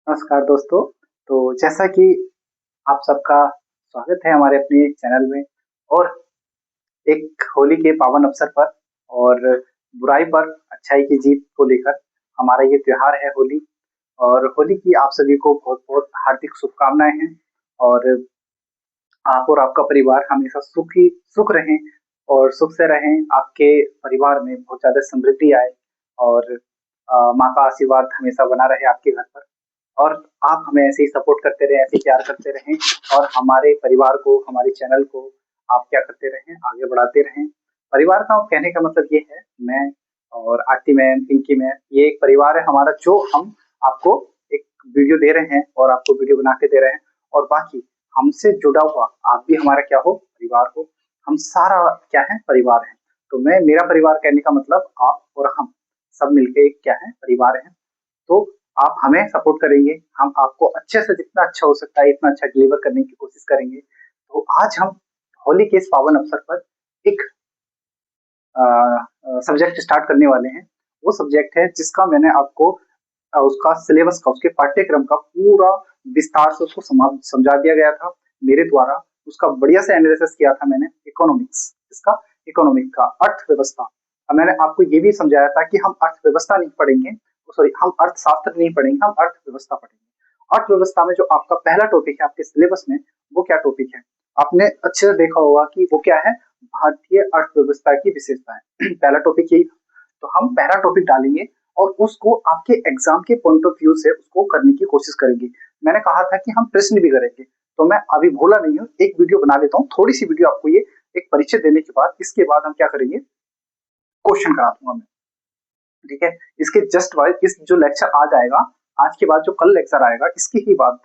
नमस्कार दोस्तों। तो जैसा कि आप सबका स्वागत है हमारे अपने चैनल में। और एक होली के पावन अवसर पर और बुराई पर अच्छाई की जीत को लेकर हमारा ये त्योहार है होली। और होली की आप सभी को बहुत बहुत हार्दिक शुभकामनाएं हैं। और आप और आपका परिवार हमेशा सुख रहें और सुख से रहें। आपके परिवार में बहुत ज्यादा समृद्धि आए और माँ का आशीर्वाद हमेशा बना रहे आपके घर पर। और आप हमें ऐसे ही सपोर्ट करते रहें, ऐसे ही प्यार करते रहें और हमारे परिवार को, हमारे चैनल को आप क्या करते रहें, आगे बढ़ाते रहें। परिवार का कहने का मतलब ये है, मैं और आरती मैम, पिंकी मैम, ये एक परिवार है हमारा, जो हम आपको एक वीडियो दे रहे हैं और आपको वीडियो बना के दे रहे हैं। और बाकी हमसे जुड़ा हुआ आप भी हमारा क्या हो, परिवार हो। हम सारा क्या है, परिवार है। तो मैं, मेरा परिवार कहने का मतलब आप और हम सब मिलके एक क्या है, परिवार है। तो आप हमें सपोर्ट करेंगे, हम आपको अच्छे से जितना अच्छा हो सकता है इतना अच्छा डिलीवर करने की कोशिश करेंगे। तो आज हम होली के इस पावन अवसर पर एक सब्जेक्ट स्टार्ट करने वाले हैं। वो सब्जेक्ट है जिसका मैंने आपको उसका सिलेबस का, उसके पाठ्यक्रम का पूरा विस्तार से उसको समझा दिया गया था मेरे द्वारा। उसका बढ़िया से एनालिसिस किया था मैंने। इकोनॉमिक्स, इसका इकोनॉमिक का अर्थव्यवस्था। अब मैंने आपको ये भी समझाया था कि हम अर्थव्यवस्था नहीं पढ़ेंगे, सॉरी, हम अर्थशास्त्र नहीं पढ़ेंगे, हम अर्थव्यवस्था पढ़ेंगे। अर्थव्यवस्था में जो आपका पहला टॉपिक है आपके सिलेबस में, वो क्या टॉपिक है? आपने अच्छे से देखा होगा कि वो क्या है, भारतीय अर्थव्यवस्था की विशेषताएं। पहला टॉपिक यही था। तो हम पहला टॉपिक डालेंगे और उसको आपके एग्जाम के पॉइंट ऑफ व्यू से उसको करने की कोशिश करेंगे। मैंने कहा था कि हम प्रश्न भी करेंगे, तो मैं अभी भूला नहीं हूँ, एक वीडियो बना लेता हूँ, थोड़ी सी वीडियो आपको, ये एक परिचय देने के बाद, इसके बाद हम क्या करेंगे, क्वेश्चन करा दूंगा मैं। ठीक है, इसके जस्ट बाद इस जो लेक्चर आज आएगा, आज के बाद जो कल लेक्चर आएगा, इसकी ही बात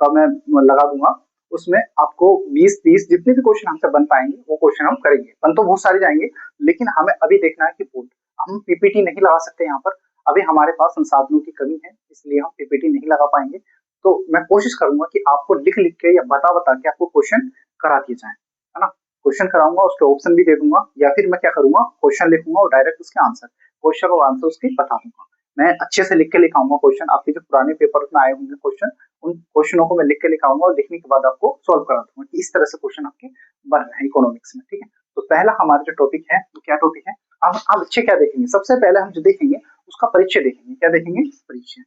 का मैं लगा दूंगा। उसमें आपको 20-30 जितने भी क्वेश्चन हमसे बन पाएंगे वो क्वेश्चन हम करेंगे। बन तो बहुत सारे जाएंगे, लेकिन हमें अभी देखना है कि बोर्ड, हम पीपीटी नहीं लगा सकते यहाँ पर। अभी हमारे पास संसाधनों की कमी है, इसलिए हम पीपीटी नहीं लगा पाएंगे। तो मैं कोशिश करूंगा कि आपको लिख लिख के या बता बता के आपको क्वेश्चन करा दिए जाए, है ना। क्वेश्चन कराऊंगा, उसके ऑप्शन भी दे दूंगा, या फिर मैं क्या करूंगा, क्वेश्चन लिखूंगा और डायरेक्ट उसके आंसर, क्वेश्चन और आंसर उसकी बता दूंगा। मैं अच्छे से लिख के लिखाऊंगा क्वेश्चन, आपके जो पुराने पेपर में आए होंगे क्वेश्चन, उन क्वेश्चनों को मैं लिख के लिखाऊंगा और लिखने के बाद आपको सॉल्व करा दूंगा कि इस तरह से क्वेश्चन आपके बन रहे हैं इकोनॉमिक्स में। ठीक है, तो पहला हमारा जो टॉपिक है वो क्या टॉपिक है? अब अच्छे क्या देखेंगे, सबसे पहले हम जो देखेंगे उसका परिचय देखेंगे। क्या देखेंगे? परिचय।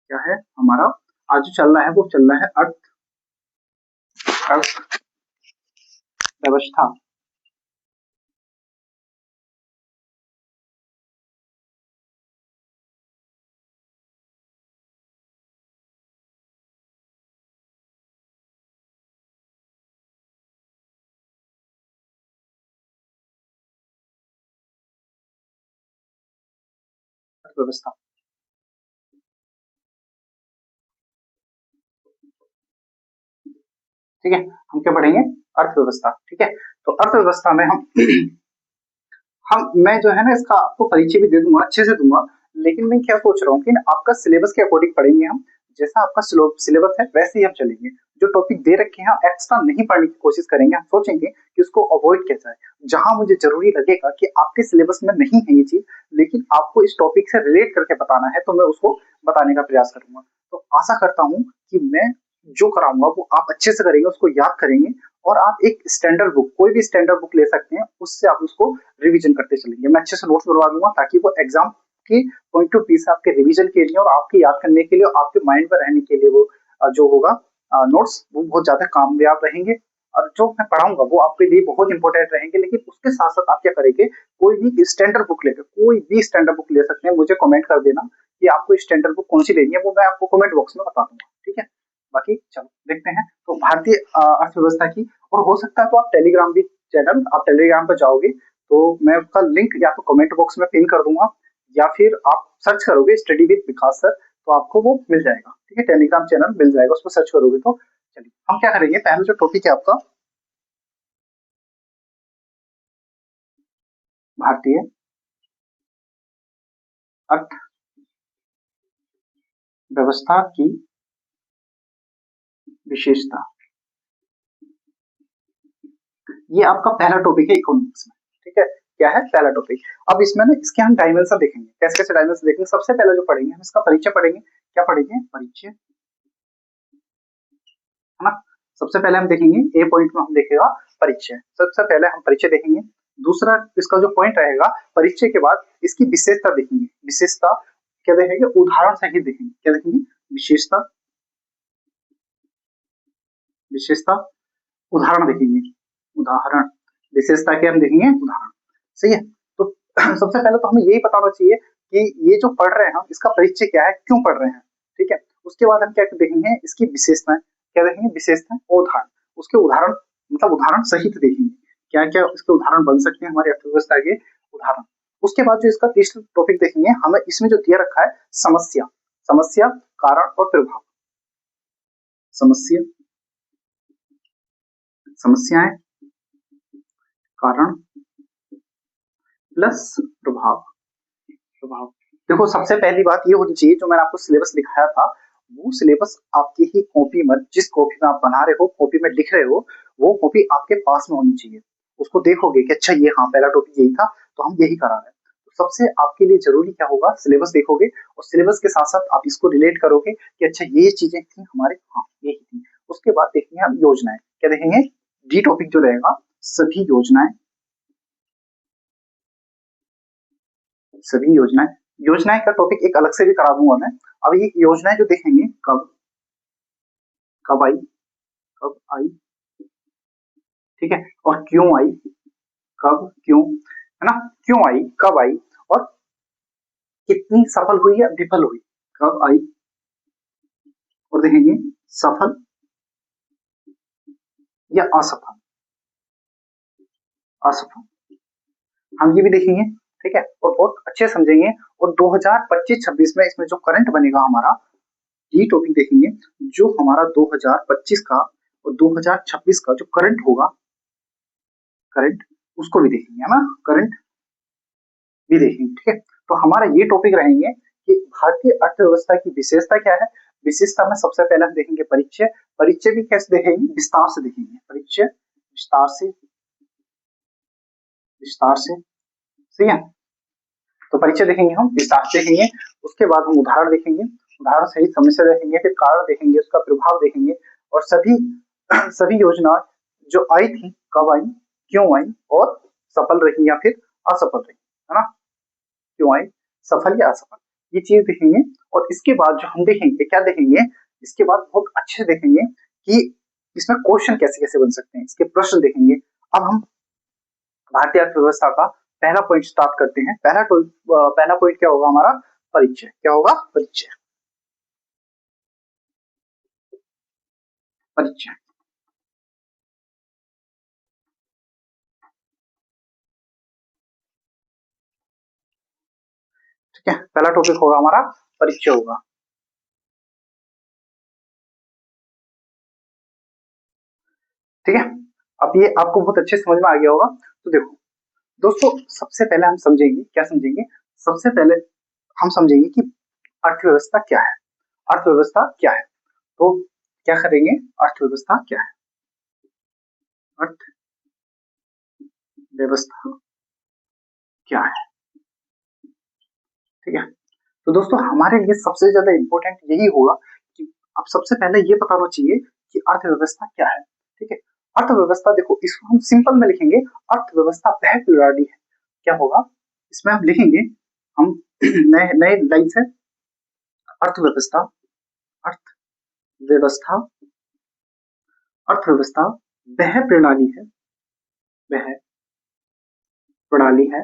क्या है हमारा आज जो चल रहा है, वो चल रहा है अर्थव्यवस्था। अर्थव्यवस्था। ठीक है, हम क्या पढ़ेंगे? अर्थव्यवस्था। ठीक है, तो अर्थव्यवस्था में हम मैं जो है ना, इसका आपको परिचय भी दे दूंगा, अच्छे से दूंगा। लेकिन मैं क्या सोच रहा हूँ कि ना, आपका सिलेबस के अकॉर्डिंग पढ़ेंगे हम। जैसा आपका सिलेबस है वैसे ही हम चलेंगे। जो टॉपिक दे रखे हैं हम एक्स्ट्रा नहीं पढ़ने की कोशिश करेंगे, हम सोचेंगे कि उसको अवॉइड किया जाए। जहां मुझे जरूरी लगेगा कि आपके सिलेबस में नहीं है ये चीज, लेकिन आपको इस टॉपिक से रिलेट करके बताना है, तो मैं उसको बताने का प्रयास करूंगा। तो आशा करता हूँ कि मैं जो कराऊंगा वो आप अच्छे से करेंगे, उसको याद करेंगे। और आप एक स्टैंडर्ड बुक, कोई भी स्टैंडर्ड बुक ले सकते हैं, उससे आप उसको रिवीजन करते चलेंगे। मैं अच्छे से नोट्स बनवा दूंगा ताकि वो एग्जाम की पॉइंट ऑफ व्यू से आपके रिवीजन के लिए और आपके याद करने के लिए और आपके माइंड में रहने के लिए वो जो होगा नोट्स, वो बहुत ज्यादा कामयाब रहेंगे। और जो मैं पढ़ाऊंगा वो आपके लिए बहुत इंपॉर्टेंट रहेंगे। लेकिन उसके साथ साथ आप क्या करेंगे, कोई भी स्टैंडर्ड बुक लेकर, कोई भी स्टैंडर्ड बुक ले सकते हैं, मुझे कमेंट कर देना कि आपको स्टैंडर्ड बुक कौन सी लेनी है, वो मैं आपको कमेंट बॉक्स में बता दूंगा। ठीक है, बाकी चलो देखते हैं। तो भारतीय अर्थव्यवस्था की, और हो सकता है तो आप टेलीग्राम भी, चैनल आप टेलीग्राम पर जाओगे तो मैं उसका लिंक या तो कमेंट बॉक्स में पिन कर दूंगा, या फिर आप सर्च करोगे स्टडी विद विकास सर, तो आपको वो मिल जाएगा। ठीक है, टेलीग्राम चैनल मिल जाएगा, उस पर सर्च करोगे तो। चलिए हम क्या करेंगे, पहला जो टॉपिक है आपका, भारतीय अर्थव्यवस्था की विशेषता। ये आपका पहला टॉपिक है इकोनॉमिक्स में। ठीक है, क्या है, पहला टॉपिक। अब इसमें ना इसके हम डायमेंशन देखेंगे, कैसे कैसे डायमेंशन देखेंगे। सबसे पहले जो पढ़ेंगे हम इसका परिचय पढ़ेंगे। क्या पढ़ेंगे, परिचय, है ना। सबसे पहले हम देखेंगे ए पॉइंट में हम देखेगा परिचय, सबसे पहले हम परिचय देखेंगे। दूसरा इसका जो पॉइंट रहेगा परिचय के बाद इसकी विशेषता देखेंगे। विशेषता क्या देखेंगे, उदाहरण सहित देखेंगे। क्या देखेंगे, विशेषता, विशेषता उदाहरण देखेंगे। उदाहरण, विशेषता के हम देखेंगे उदाहरण, सही है। तो सबसे पहले तो हमें यही पता होना चाहिए कि ये जो पढ़ रहे हैं हम इसका परिचय क्या है, क्यों पढ़ रहे हैं, ठीक है। उसके बाद हम क्या देखेंगे, इसकी विशेषताएं। क्या देखेंगे, विशेषताएं और उदाहरण। उसके उदाहरण मतलब उदाहरण सहित देखेंगे, क्या क्या इसके उदाहरण बन सकते हैं, हमारी अर्थव्यवस्था के उदाहरण। उसके बाद जो इसका तीसरा टॉपिक देखेंगे, हमें इसमें जो दिया रखा है समस्या, समस्या, कारण और प्रभाव। समस्या, समस्याएं, कारण प्लस प्रभाव, प्रभाव। देखो सबसे पहली बात ये होनी चाहिए, जो मैंने आपको सिलेबस लिखाया था वो सिलेबस आपकी ही कॉपी में, जिस कॉपी में आप बना रहे हो, कॉपी में लिख रहे हो, वो कॉपी आपके पास में होनी चाहिए। उसको देखोगे कि अच्छा ये हाँ पहला टॉपिक यही था तो हम यही करा रहे हैं। तो सबसे आपके लिए जरूरी क्या होगा, सिलेबस देखोगे और सिलेबस के साथ साथ आप इसको रिलेट करोगे कि अच्छा ये चीजें थी हमारे, हाँ यही थी। उसके बाद देखेंगे हम योजनाएं। क्या देखेंगे, डी टॉपिक जो रहेगा सभी योजनाएं, सभी योजनाएं। योजनाएं का टॉपिक एक अलग से भी करा दूंगा मैं। अब ये योजनाएं जो देखेंगे कब, कब आई, कब आई, ठीक है, और क्यों आई, कब क्यों, है ना, क्यों आई, कब आई, और कितनी सफल हुई या विफल हुई, कब आई, और देखेंगे सफल या असफल, असफल, हम ये भी देखेंगे, ठीक है, और बहुत अच्छे समझेंगे। और 2025-26 में इसमें जो करंट बनेगा हमारा, ये टॉपिक देखेंगे, जो हमारा 2025 का और 2026 का जो करंट होगा, करंट, उसको भी देखेंगे, है ना, करंट भी देखेंगे, ठीक है। तो हमारा ये टॉपिक रहेंगे कि भारतीय अर्थव्यवस्था की विशेषता क्या है। विशेषता में सबसे पहले हम देखेंगे परिचय। परिचय भी कैसे देखेंगे, विस्तार से देखेंगे। परिचय विस्तार से, विस्तार से, सही है। तो परिचय देखेंगे हम, विस्तार से देखेंगे। उसके बाद हम उदाहरण देखेंगे, उदाहरण सहित समस्या देखेंगे, फिर कारण देखेंगे, उसका प्रभाव देखेंगे, और सभी सभी योजना जो आई थी कब आई, क्यों आई, और सफल रही या फिर असफल रही, है ना, क्यों आई, सफल या असफल, ये चीज देखेंगे। और इसके बाद जो हम देखेंगे, क्या देखेंगे, इसके बाद बहुत अच्छे से देखेंगे कि इसमें क्वेश्चन कैसे कैसे बन सकते हैं, इसके प्रश्न देखेंगे। अब हम भारतीय अर्थव्यवस्था का पहला पॉइंट स्टार्ट करते हैं। पहला पॉइंट क्या होगा हमारा, परिचय। क्या होगा, परिचय, परिचय, ठीक है। पहला टॉपिक होगा हमारा परिचय होगा, ठीक है। अब ये आपको बहुत अच्छे समझ में आ गया होगा। तो देखो दोस्तों, सबसे पहले हम समझेंगे, क्या समझेंगे, सबसे पहले हम समझेंगे कि अर्थव्यवस्था क्या है। अर्थव्यवस्था क्या है, तो क्या करेंगे, अर्थव्यवस्था क्या है, अर्थव्यवस्था क्या है, ठीक है। तो दोस्तों हमारे लिए सबसे ज्यादा इंपॉर्टेंट यही होगा कि अब सबसे पहले ये पता होना चाहिए कि अर्थव्यवस्था क्या है, ठीक है। अर्थव्यवस्था देखो, इसको हम सिंपल में लिखेंगे, अर्थव्यवस्था वह प्रणाली है। क्या होगा, इसमें हम लिखेंगे, हम नए नए लाइन से, अर्थव्यवस्था, अर्थव्यवस्था, अर्थव्यवस्था वह प्रणाली है, वह प्रणाली है,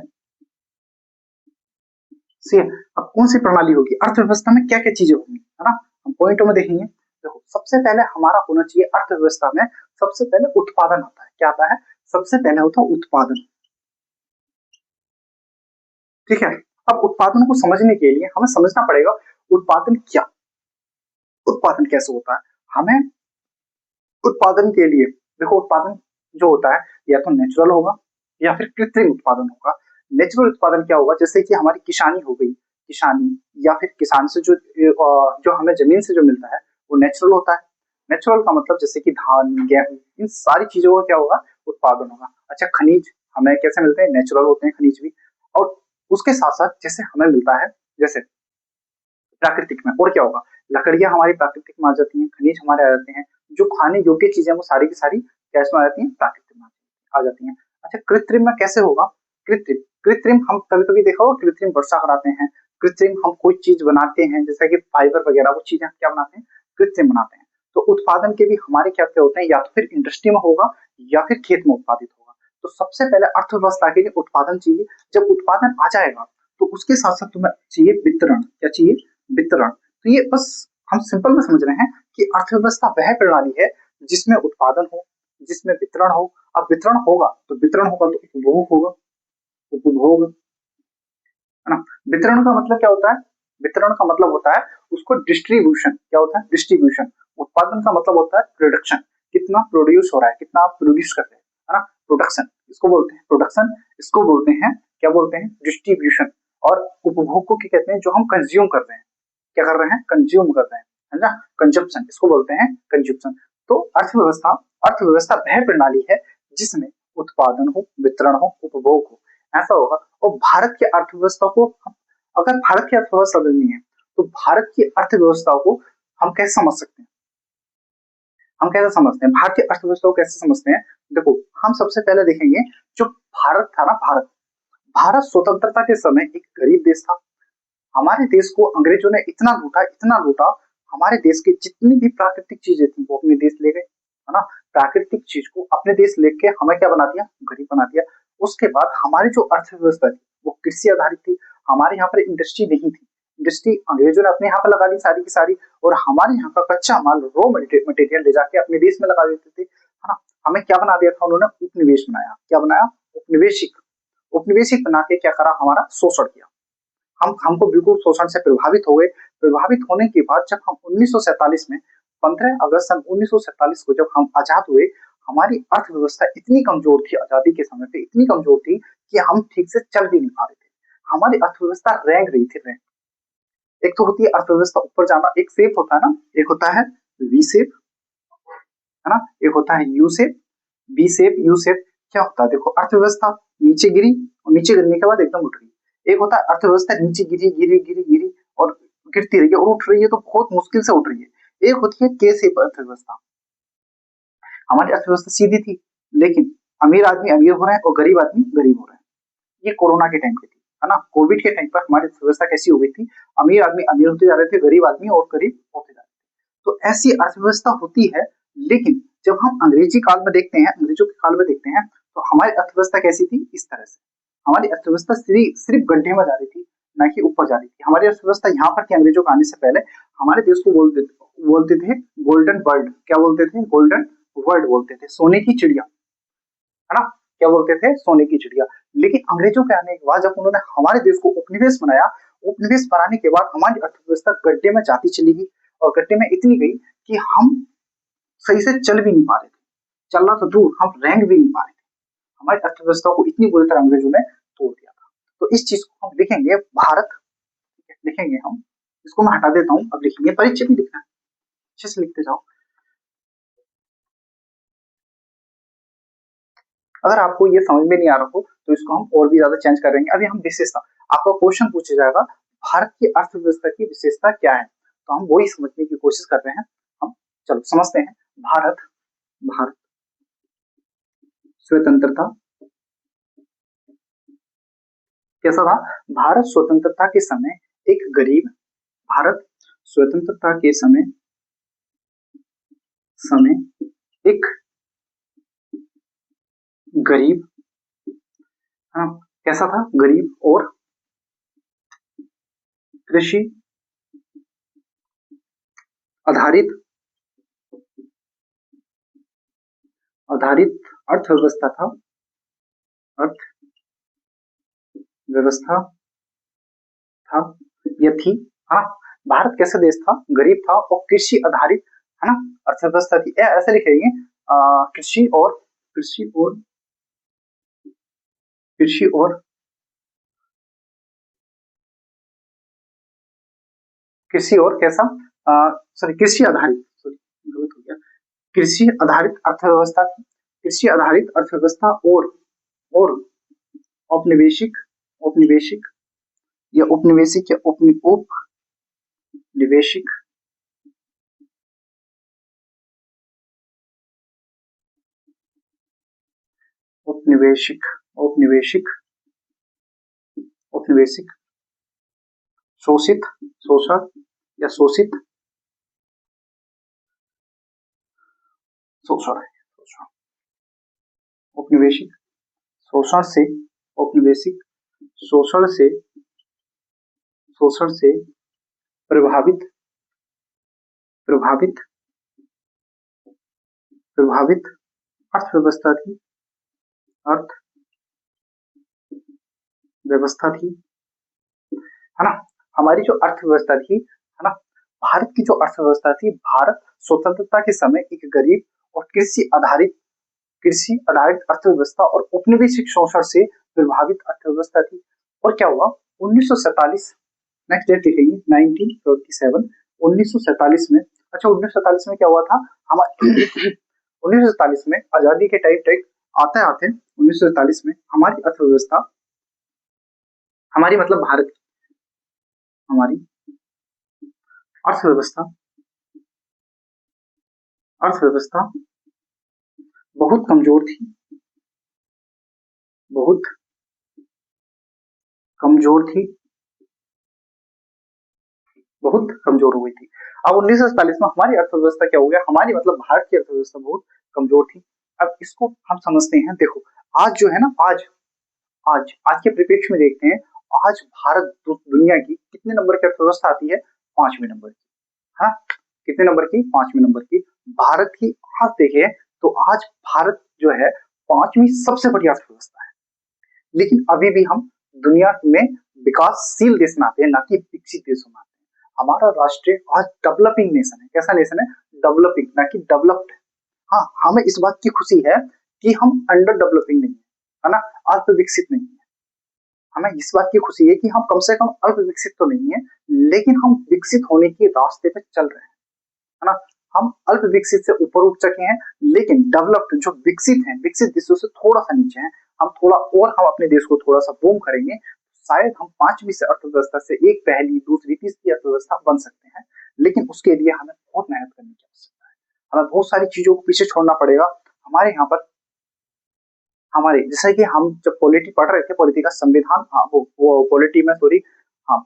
सी। अब कौन सी प्रणाली होगी, अर्थव्यवस्था में क्या क्या चीजें होंगी, है ना, हम पॉइंटों में देखेंगे। देखो सबसे पहले हमारा होना चाहिए अर्थव्यवस्था में, सबसे पहले उत्पादन होता है। क्या आता है, सबसे पहले होता है उत्पादन, ठीक है। अब उत्पादन को समझने के लिए हमें समझना पड़ेगा उत्पादन क्या, उत्पादन कैसे होता है। हमें उत्पादन के लिए, देखो उत्पादन जो होता है या तो नेचुरल होगा या फिर कृत्रिम उत्पादन होगा। नेचुरल उत्पादन क्या होगा, जैसे कि हमारी किसानी हो गई, किसानी या फिर किसान से जो हमें जमीन से जो मिलता है वो नेचुरल होता है। नेचुरल का मतलब जैसे कि धान, गेहूं, इन सारी चीजों का क्या होगा, उत्पादन होगा। अच्छा खनिज, हमें कैसे मिलते हैं, नेचुरल होते हैं खनिज भी, और उसके साथ साथ जैसे हमें मिलता है जैसे प्राकृतिक में, और क्या होगा, लकड़ियां हमारी प्राकृतिक में आ जाती हैं, खनिज हमारे आ जाते हैं, जो खाने योग्य चीजें वो सारी की सारी कैसे में आ जाती हैं, प्राकृतिक में आ जाती हैं। अच्छा, कृत्रिम में कैसे होगा, कृत्रिम कृत्रिम हम कभी कभी देखा होगा कृत्रिम वर्षा कराते हैं, कृत्रिम हम कोई चीज बनाते हैं जैसे कि फाइबर वगैरह, वो चीजें हम क्या बनाते हैं, कृत्रिम बनाते हैं। तो उत्पादन के भी हमारे क्या क्या होते हैं, या तो फिर इंडस्ट्री में होगा या फिर खेत में उत्पादित होगा। तो सबसे पहले अर्थव्यवस्था के लिए उत्पादन चाहिए, जब उत्पादन आ जाएगा तो उसके साथ साथ तुम्हें चाहिए वितरण, क्या चाहिए, वितरण। तो ये बस हम सिंपल में समझ रहे हैं कि अर्थव्यवस्था वह प्रणाली है जिसमें उत्पादन हो, जिसमें वितरण हो। अब वितरण होगा तो उपभोग होगा, उपभोग, है ना। वितरण का मतलब क्या होता है, वितरण का मतलब होता है उसको डिस्ट्रीब्यूशन, क्या होता है, डिस्ट्रीब्यूशन। उत्पादन का मतलब होता है प्रोडक्शन, कितना प्रोड्यूस हो रहा है, कितना आप प्रोड्यूस करते हैं, है ना, प्रोडक्शन इसको बोलते हैं, प्रोडक्शन इसको बोलते हैं, क्या बोलते हैं, डिस्ट्रीब्यूशन। और उपभोग को क्या कहते हैं, जो हम कंज्यूम कर रहे हैं, क्या कर रहे हैं, कंज्यूम कर रहे हैं, है ना, कंजप्शन इसको बोलते हैं, कंजप्शन। तो अर्थव्यवस्था, अर्थव्यवस्था वह प्रणाली है जिसमें उत्पादन हो, वितरण हो, उपभोग हो, ऐसा होगा। और भारत की अर्थव्यवस्था को अगर भारत की अर्थव्यवस्था समझनी है तो भारत की अर्थव्यवस्था को हम कैसे समझ सकते हैं, हम कैसे समझते हैं भारतीय अर्थव्यवस्था को, कैसे समझते हैं। देखो, हम सबसे पहले देखेंगे जो भारत था ना, भारत, भारत स्वतंत्रता के समय एक गरीब देश था। हमारे देश को अंग्रेजों ने इतना लूटा, इतना लूटा, हमारे देश की जितनी भी प्राकृतिक चीजें थी वो अपने देश ले गए, है ना। प्राकृतिक चीज को अपने देश लेके हमें क्या बना दिया, गरीब बना दिया। उसके बाद हमारी जो अर्थव्यवस्था थी वो कृषि आधारित थी, हमारे यहाँ पर इंडस्ट्री नहीं थी, इंडस्ट्री अंग्रेजों ने अपने यहाँ पर लगा दी सारी की सारी, और हमारे यहाँ का कच्चा माल, रॉ मटेरियल ले जाके अपने देश में लगा देते थे, है ना। हमें क्या बना दिया था उन्होंने, उपनिवेश बनाया, क्या बनाया, उपनिवेशिक, उपनिवेशिक बना के क्या करा, हमारा शोषण किया। हम हमको बिल्कुल शोषण से प्रभावित हो गए। प्रभावित होने के बाद जब हम 1947 में 15 अगस्त सन 1947 को जब हम आजाद हुए, हमारी अर्थव्यवस्था इतनी कमजोर थी, आजादी के समय पे इतनी कमजोर थी कि हम ठीक से चल भी नहीं पा रहे थे। हमारी अर्थव्यवस्था रेंग रही थी, रेंग। एक तो होती है अर्थव्यवस्था ऊपर जाना, एक शेप होता है ना, एक होता है वी शेप, है ना, एक होता है U shape, B shape, U shape. क्या होता है, देखो, अर्थव्यवस्था नीचे गिरी और नीचे गिरने के बाद एकदम उठ रही। एक होता है अर्थव्यवस्था नीचे गिरी गिरी गिरी गिरी और गिरती रही है और उठ रही है तो बहुत मुश्किल से उठ रही है। एक होती है के शेप अर्थव्यवस्था। हमारी अर्थव्यवस्था सीधी थी, लेकिन अमीर आदमी अमीर हो रहे हैं और गरीब आदमी गरीब हो रहे हैं। ये कोरोना के टाइम पे थी, है ना, कोविड के टाइम पर हमारी अर्थव्यवस्था कैसी हो गई थी, अमीर आदमी अमीर होते जा रहे थे, गरीब आदमी और गरीब होते जा रहे थे। तो ऐसी अर्थव्यवस्था होती है। लेकिन जब हम अंग्रेजी काल में देखते हैं, अंग्रेजों के काल में देखते हैं, तो हमारी अर्थव्यवस्था कैसी थी, इस तरह से। हमारी अर्थव्यवस्था सिर्फ गड्ढे में जा रही थी, ना कि ऊपर जा रही थी। हमारी अर्थव्यवस्था यहाँ पर थी अंग्रेजों के आने से पहले, हमारे देश को बोलते थे गोल्डन वर्ल्ड, क्या बोलते थे, गोल्डन वर्ल्ड बोलते थे, सोने की चिड़िया, है ना, क्या बोलते थे, सोने की चिड़िया। लेकिन अंग्रेजों के आने के बाद जब उन्होंने हमारे देश को उपनिवेश बनाया, उपनिवेश बनाने के बाद हमारी अर्थव्यवस्था गड्ढे में जाती चली गई, और गड्ढे में इतनी गई कि हम सही से चल भी नहीं पा रहे थे, चलना तो दूर, हम रेंग भी नहीं पा रहे थे। हमारी अर्थव्यवस्था को इतनी बुरी तरह अंग्रेजों ने तोड़ दिया था। तो इस चीज को हम लिखेंगे, भारत लिखेंगे हम, इसको मैं हटा देता हूँ, अब लिखेंगे, परीक्षा भी लिखना है, अच्छे से लिखते जाओ। अगर आपको ये समझ में नहीं आ रहा हो तो इसको हम और भी ज्यादा चेंज करेंगे। अभी हम विशेषता, आपका क्वेश्चन पूछा जाएगा भारत की अर्थव्यवस्था की विशेषता क्या है, तो हम वही समझने की कोशिश कर रहे हैं। हम चलो समझते हैं। भारत, भारत स्वतंत्रता कैसा था, भारत स्वतंत्रता के समय एक गरीब, भारत स्वतंत्रता के समय समय एक गरीब, हाँ, कैसा था, गरीब और कृषि आधारित, आधारित अर्थव्यवस्था था, अर्थव्यवस्था था, यह थी, हाँ। भारत कैसा देश था, गरीब था और कृषि आधारित, है ना, अर्थव्यवस्था थी। ऐसे लिखेंगे, कृषि और, कृषि और, कृषि और, कृषि और कैसा, सॉरी, कृषि आधारित, सॉरी गलत हो गया, कृषि आधारित अर्थव्यवस्था थी, कृषि आधारित अर्थव्यवस्था और औपनिवेशिक, औपनिवेशिक या उपनिवेशिक या उपनिवेशिक, उपनिवेशिक, औपनिवेशिक, औपनिवेशिक, शोषित, शोषण या शोषित, शोषण, शोषण, औपनिवेशिक, शोषण से, औपनिवेशिक, शोषण से, शोषण से प्रभावित, प्रभावित, प्रभावित अर्थव्यवस्था थी, अर्थव्यवस्था थी, है ना। हमारी जो अर्थव्यवस्था थी, है ना, भारत की जो अर्थव्यवस्था थी, भारत स्वतंत्रता के समय एक गरीब और कृषि आधारित अर्थव्यवस्था और उपनिवेशिक शोषण से प्रभावित अर्थव्यवस्था थी। और क्या हुआ 1947, नेक्स्ट डेट लिखेंगे 1947, 1947 में, अच्छा 1947 में क्या हुआ था हमारे 1947 में आजादी के टाइम तक आते आते 1947 में हमारी अर्थव्यवस्था, हमारी मतलब भारत की, हमारी अर्थव्यवस्था, अर्थव्यवस्था बहुत कमजोर थी, बहुत कमजोर थी, बहुत कमजोर हो गई थी। अब 1947 में हमारी अर्थव्यवस्था क्या हो गया, हमारी मतलब भारत की अर्थव्यवस्था बहुत कमजोर थी। अब इसको हम समझते हैं, देखो आज जो है ना, आज के परिप्रेक्ष्य में देखते हैं, आज भारत दुनिया की कितने नंबर की अर्थव्यवस्था आती है, 5वें नंबर की, हाँ कितने नंबर की, 5वें नंबर की भारत की। आज देखिए तो आज भारत जो है 5वीं सबसे बड़ी अर्थव्यवस्था है, लेकिन अभी भी हम दुनिया में विकासशील देश में आते हैं, ना कि विकसित देशों में आते हैं। हमारा राष्ट्र आज डेवलपिंग नेशन है, कैसा नेशन है, डेवलपिंग, ना कि डेवलप्ड। हाँ, हमें इस बात की खुशी है कि हम अंडर डेवलपिंग नहीं है ना, अल्प विकसित नहीं है। हमें इस बात की खुशी है कि हम कम से कम अल्प विकसित तो नहीं है, लेकिन हम विकसित होने के रास्ते पे चल रहे हैं, है ना। हम अल्प विकसित से ऊपर उठ चुके हैं, लेकिन डेवलप्ड जो विकसित हैं, विकसित देशों से थोड़ा सा नीचे हैं। हम थोड़ा और हम अपने देश को थोड़ा सा बूम करेंगे, शायद हम 5वीं से अर्थव्यवस्था से एक पहली, दूसरी, तीसरी अर्थव्यवस्था बन सकते हैं। लेकिन उसके लिए हमें बहुत मेहनत करनी की आवश्यकता है, हमें बहुत सारी चीजों को पीछे छोड़ना पड़ेगा। हमारे यहाँ पर हमारे जैसे कि हम जब पॉलिटी पढ़ रहे थे, पॉलिटी का संविधान, हाँ वो पॉलिटी में, सॉरी, हाँ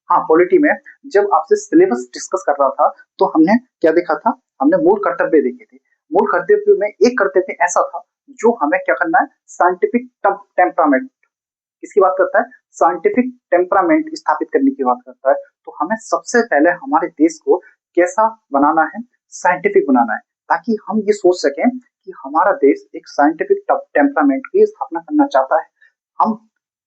हाँ पॉलिटी में जब आपसे सिलेबस डिस्कस कर रहा था, तो हमने क्या देखा था, हमने मूल कर्तव्य देखे थे। मूल कर्तव्य में एक कर्तव्य ऐसा था जो हमें क्या करना है, साइंटिफिक टेम्परामेंट, किसकी बात करता है, साइंटिफिक टेम्परामेंट स्थापित करने की बात करता है। तो हमें सबसे पहले हमारे देश को कैसा बनाना है, साइंटिफिक बनाना है, ताकि हम ये सोच सकें कि हमारा देश एक साइंटिफिक टेम्परामेंट की स्थापना करना चाहता है। हम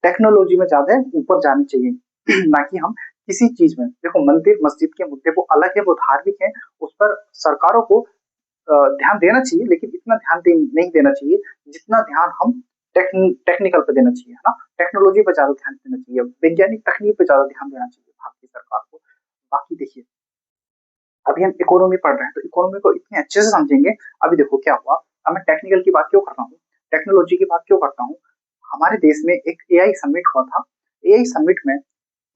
टेक्नोलॉजी में ज्यादा ऊपर जाने चाहिए ना कि हम किसी चीज में, देखो मंदिर मस्जिद के मुद्दे वो अलग है, वो धार्मिक है, उस पर सरकारों को ध्यान देना चाहिए, लेकिन इतना नहीं देना चाहिए जितना ध्यान हम टेक्निकल पे देना चाहिए, है ना। टेक्नोलॉजी पे ज्यादा ध्यान देना चाहिए, वैज्ञानिक तकनीक पे ज्यादा ध्यान देना चाहिए भारतीय सरकार को। बाकी देखिए, अभी हम इकोनॉमी पढ़ रहे हैं, तो इकोनॉमी को इतने अच्छे से समझेंगे। अभी देखो क्या हुआ, अब मैं टेक्निकल की बात क्यों कर रहा हूँ, टेक्नोलॉजी की बात क्यों करता हूँ। हमारे देश में एक एआई समिट हुआ था। एआई समिट में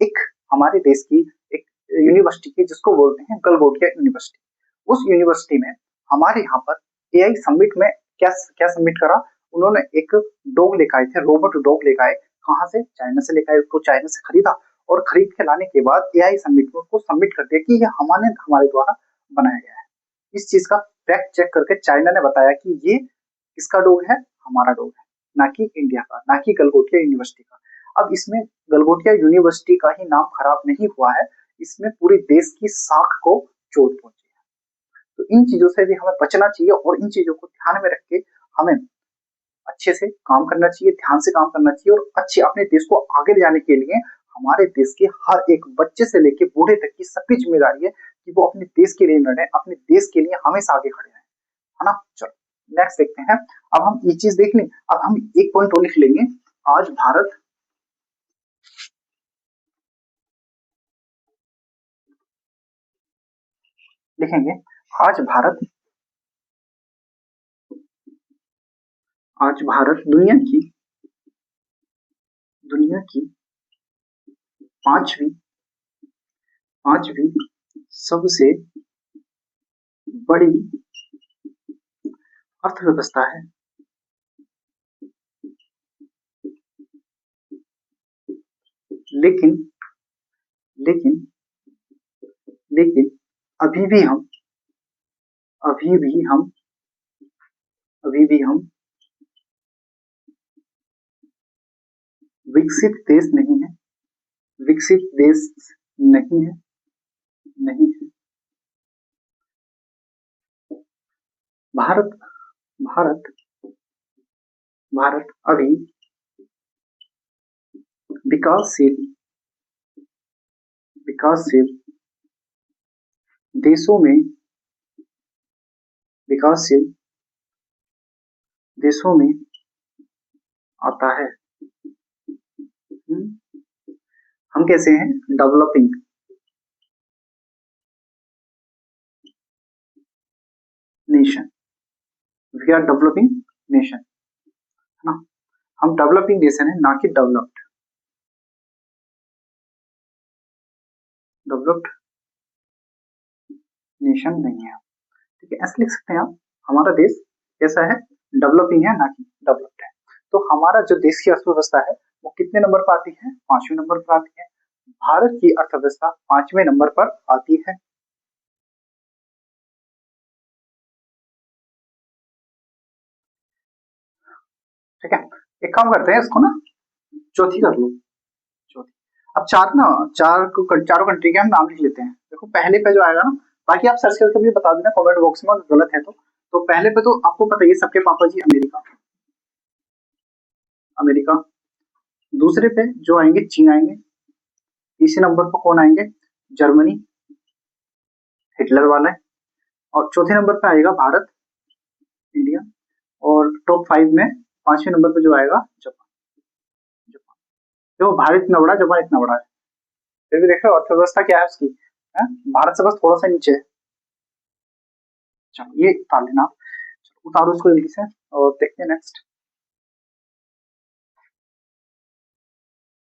एक हमारे देश की एक यूनिवर्सिटी की, जिसको बोलते हैं गलगोटिया यूनिवर्सिटी, उस यूनिवर्सिटी में हमारे यहाँ पर एआई समिट में क्या क्या सबमिट करा, उन्होंने एक डॉग लेकर आए थे, रोबोट डॉग लेकर आए, कहाँ से, चाइना से लेकर आए, उसको चाइना से खरीदा, और खरीद के लाने के बाद एआई समिट में उसको सबमिट कर दिया कि ये हमारे द्वारा बनाया गया है। इस चीज का फैक्ट चेक करके चाइना ने बताया कि ये किसका डॉग है, हमारा डॉग है, ना कि इंडिया का, ना कि गलगोटिया यूनिवर्सिटी का। अब इसमें गलगोटिया यूनिवर्सिटी का ही नाम खराब नहीं हुआ है, इसमें पूरे देश की साख को चोट पहुंची है। तो इन चीजों से भी हमें बचना चाहिए, और इन चीजों को ध्यान में रख के हमें अच्छे से काम करना चाहिए, ध्यान से काम करना चाहिए, और अच्छे अपने देश को आगे ले जाने के लिए हमारे देश के हर एक बच्चे से लेके बूढ़े तक की सबकी जिम्मेदारी है कि वो अपने देश के लिए लड़े, अपने देश के लिए हमेशा आगे खड़े रहें, है ना। चलो नेक्स्ट देखते हैं। अब हम ये चीज देख लें, अब हम एक पॉइंट और लिख लेंगे, आज भारत, लिखेंगे आज भारत, आज भारत दुनिया की दुनिया की पांचवी पांचवी सबसे बड़ी अर्थव्यवस्था है। लेकिन लेकिन लेकिन अभी भी हम अभी भी हम अभी भी हम विकसित देश नहीं है। विकसित देश नहीं है। नहीं है। भारत भारत भारत अभी विकासशील विकासशील देशों में विकासशील देशों में आता है। हम कैसे हैं? Developing nation. We are developing nation, है ना? हम डेवलपिंग नेशन है, ना कि डेवलप्ड नेशन नहीं है। ठीक है, ऐसे लिख सकते हैं आप, हमारा देश कैसा है? डेवलपिंग है, ना कि डेवलप्ड है। तो हमारा जो देश की अर्थव्यवस्था है वो कितने नंबर पर आती है? 5वें नंबर पर आती है। भारत की अर्थव्यवस्था 5वें नंबर पर आती है। ठीक है, एक काम करते हैं, इसको ना चौथी कर लो। चौथी। अब चारों कंट्री के हम नाम लिख लेते हैं। देखो पहले पे जो आएगा ना, बाकी आप सर्च करके भी बता देना कमेंट बॉक्स में अगर गलत है तो पहले पे तो आपको पता ही है, सबके पापा जी अमेरिका। अमेरिका। दूसरे पे जो आएंगे चीन आएंगे। तीसरे नंबर पर कौन आएंगे? जर्मनी, हिटलर वाला है। और चौथे नंबर पे आएगा भारत, इंडिया। और टॉप 5 में 5वें नंबर पे जो आएगा जापान। जापान। देखो भारत इतना बड़ा, जापान इतना बड़ा है, फिर भी देखो अर्थव्यवस्था क्या है उसकी, है? भारत से बस थोड़ा सा नीचे है। चलो ये उतार लेना आप। उतारो इसको जल्दी से और देखते हैं नेक्स्ट।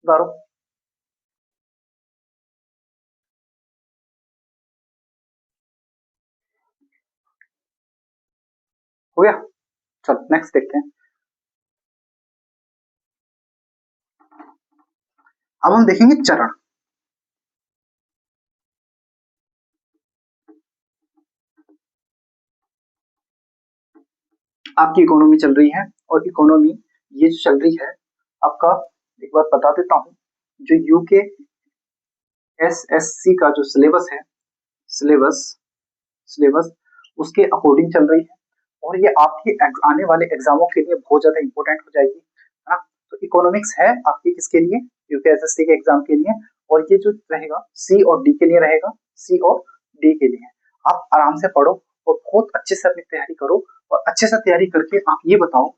उतारो। हो गया? चलो नेक्स्ट देखते हैं। अब हम देखेंगे चरण। आपकी इकोनॉमी चल रही है, और इकोनॉमी ये जो चल रही है आपका, एक बार बता देता हूँ, जो यूके एसएससी का जो सिलेबस है, सिलेबस सिलेबस उसके अकॉर्डिंग चल रही है। और ये आपके आने वाले एग्जामों के लिए बहुत ज्यादा इंपॉर्टेंट हो जाएगी, है ना? तो इकोनॉमिक्स है आपकी किसके लिए? यूपीएसएससी के एग्जाम के लिए। और ये जो रहेगा सी और डी के लिए रहेगा, सी और डी के लिए। आप आराम से पढ़ो और बहुत अच्छे से अपनी तैयारी करो, और अच्छे से तैयारी करके आप ये बताओ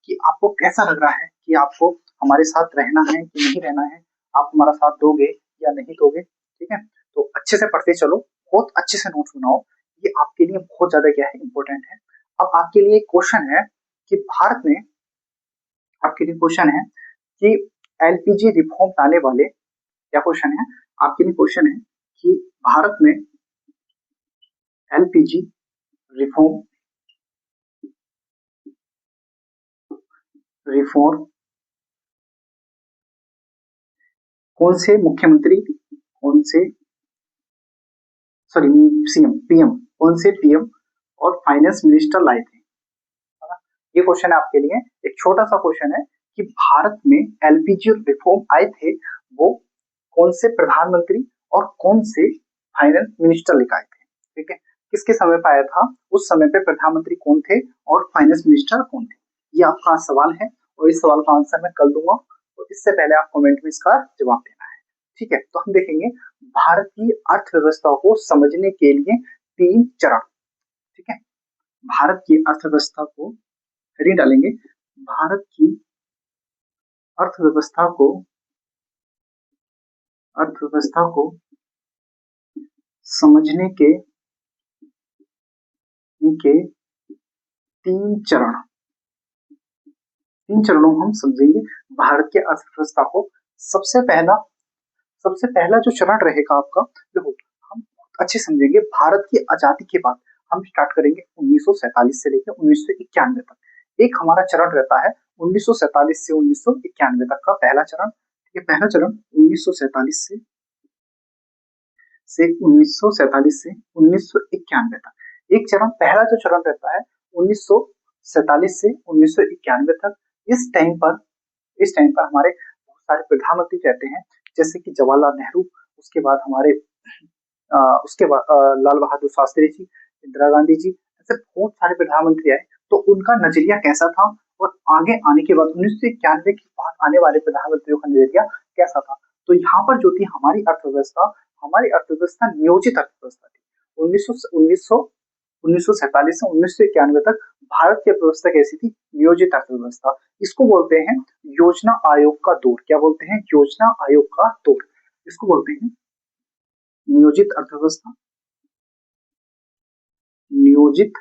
कि आपको कैसा लग रहा है, कि आपको हमारे साथ रहना है कि नहीं रहना है, आप हमारा साथ दोगे या नहीं दोगे। ठीक है, तो अच्छे से पढ़ते चलो, बहुत अच्छे से नोट्स बनाओ, ये आपके लिए बहुत ज्यादा क्या है, इंपॉर्टेंट है। अब आपके लिए क्वेश्चन है कि भारत में, आपके लिए क्वेश्चन है कि एलपीजी रिफॉर्म लाने वाले, क्या क्वेश्चन है आपके लिए? क्वेश्चन है कि भारत में एलपीजी रिफॉर्म रिफॉर्म कौन से मुख्यमंत्री, कौन से, सॉरी, सीएम पीएम, कौन से पीएम और फाइनेंस मिनिस्टर लाए थे? है ना? ये क्वेश्चन है आपके लिए, एक छोटा सा क्वेश्चन है कि भारत में एलपीजी रिफॉर्म आए थे, वो कौन से प्रधानमंत्री और कौन से फाइनेंस मिनिस्टर लेकर आए थे? ठीक है, किसके समय पर आया था, उस समय पे प्रधानमंत्री कौन थे और फाइनेंस मिनिस्टर कौन थे? ये आपका सवाल है, और इस सवाल का आंसर मैं कल दूंगा, तो इससे पहले आप कमेंट में इसका जवाब देना है। ठीक है, तो हम देखेंगे भारत की अर्थव्यवस्था को समझने के लिए 3 चरण। ठीक है, भारत की अर्थव्यवस्था को हेडिंग डालेंगे, भारत की अर्थव्यवस्था को अर्थव्यवस्था को समझने के 3 चरण। 3 चरणों हम समझेंगे भारत की अर्थव्यवस्था को सबसे पहला सबसे पहला जो चरण रहेगा आपका, देखो हम अच्छे समझेंगे भारत की आजादी के बाद हम स्टार्ट करेंगे 1947 से लेकर 1991 तक। एक हमारा चरण रहता है 1947 से 1991 तक का पहला चरण। ये पहला चरण 1947 से 1991 तक। एक चरण पहला जो चरण रहता है 1947 से 1991 तक। इस टाइम पर हमारे बहुत सारे प्रधानमंत्री रहते हैं, जैसे कि जवाहरलाल नेहरू, उसके बाद हमारे उसके बाद लाल बहादुर शास्त्री जी, इंदिरा गांधी जी, ऐसे बहुत सारे प्रधानमंत्री आए। तो उनका नजरिया कैसा था और आगे आने के बाद 1991 के बाद आने वाले प्रधानमंत्रियों का नजरिया कैसा था। तो यहाँ पर जो थी हमारी अर्थव्यवस्था नियोजित अर्थव्यवस्था थी। 1947 से 1991 तक भारत की अर्थव्यवस्था कैसी थी? नियोजित अर्थव्यवस्था। इसको बोलते हैं योजना आयोग का दौर। क्या बोलते हैं? योजना आयोग का दौर। इसको बोलते हैं नियोजित अर्थव्यवस्था। नियोजित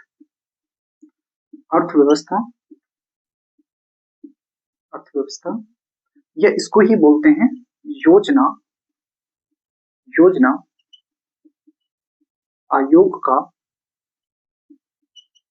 अर्थव्यवस्था अर्थव्यवस्था या इसको ही बोलते हैं योजना योजना आयोग का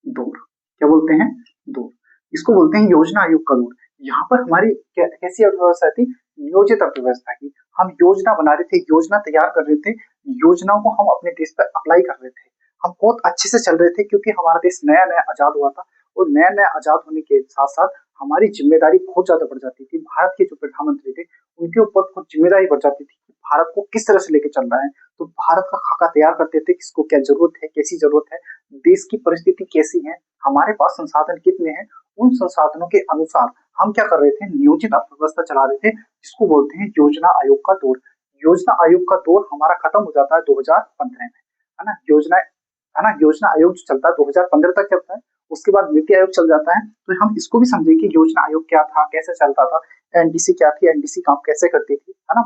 दौर। क्या बोलते हैं? दौर। इसको बोलते हैं योजना आयोग का दौर। यहाँ पर हमारी कैसी अर्थव्यवस्था थी? नियोजित अर्थव्यवस्था की। हम योजना बना रहे थे, योजना तैयार कर रहे थे, योजनाओं को हम अपने देश पर अप्लाई कर रहे थे। हम बहुत अच्छे से चल रहे थे क्योंकि हमारा देश नया नया आजाद हुआ था और नया नया आजाद होने के साथ साथ हमारी जिम्मेदारी बहुत ज्यादा बढ़ जाती थी। भारत के जो प्रधानमंत्री थे उनके ऊपर बहुत जिम्मेदारी बढ़ जाती थी कि भारत को किस तरह से लेके चल रहा है। तो भारत का खाका तैयार करते थे, किसको क्या जरूरत है, कैसी जरूरत है, देश की परिस्थिति कैसी है, हमारे पास संसाधन कितने हैं। उन संसाधनों के अनुसार हम क्या कर रहे थे? नियोजित अर्थव्यवस्था चला रहे थे, जिसको बोलते हैं योजना आयोग का दौर। योजना आयोग का दौर हमारा खत्म हो जाता है 2015 में, है ना। योजना आयोग जो चलता है 2015 तक चलता है। उसके बाद नीति आयोग चल जाता है। तो हम इसको भी समझे कि योजना आयोग क्या था, कैसे चलता था, एनडीसी क्या थी, एनडीसी काम कैसे करती थी, है ना।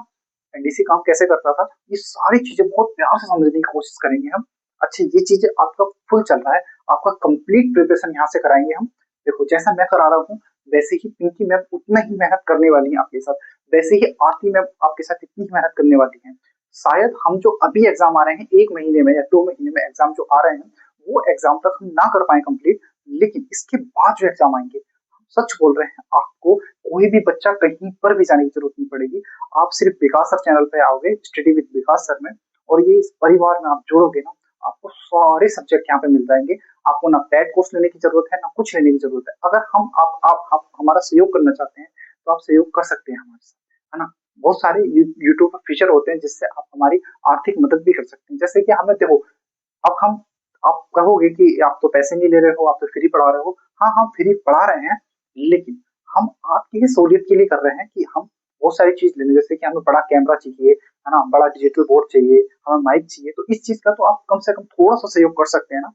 एनडीसी काम कैसे करता था, ये सारी चीजें बहुत प्यार से समझने की कोशिश करेंगे हम। अच्छा, ये चीजें आपका फुल चल रहा है, आपका कंप्लीट प्रिपरेशन यहाँ से कराएंगे हम। देखो जैसा मैं करा रहा हूँ वैसे ही पिंकी मैम उतना ही मेहनत करने वाली है आपके साथ, वैसे ही आरती मैम आपके साथ इतनी ही मेहनत करने वाली है। शायद हम जो अभी एग्जाम आ रहे हैं 1 महीने में या 2 महीने में एग्जाम जो आ रहे हैं वो एग्जाम तक हम ना कर पाए कंप्लीट, लेकिन इसके बाद जो एग्जाम आएंगे, सच बोल रहे हैं, आपको कोई भी बच्चा कहीं पर भी जाने की जरूरत नहीं पड़ेगी। आप सिर्फ विकास सर चैनल पे आओगे, स्टडी विद विकास सर में, और ये इस परिवार में आप जुड़ोगे ना, आपको सारे सब्जेक्ट यहाँ पे मिल जाएंगे। आपको ना पेड कोर्स लेने की जरूरत है, ना कुछ लेने की जरूरत है। अगर हम आप हमारा सहयोग करना चाहते हैं तो आप सहयोग कर सकते हैं हमारे साथ, है ना। बहुत सारे यूट्यूब पर फीचर होते हैं जिससे आप हमारी आर्थिक मदद भी कर सकते हैं। जैसे कि हमें देखो, अब हम आप कहोगे कि आप तो पैसे नहीं ले रहे हो, आप तो फ्री पढ़ा रहे हो। हाँ, हम फ्री पढ़ा रहे हैं, लेकिन हम आपकी ही सहूलियत के लिए कर रहे हैं कि हम बहुत सारी चीज लेने, जैसे कि हमें बड़ा कैमरा चाहिए, है ना, बड़ा डिजिटल बोर्ड चाहिए, हमें माइक चाहिए। तो इस चीज का तो आप कम से कम थोड़ा सा सहयोग कर सकते हैं ना।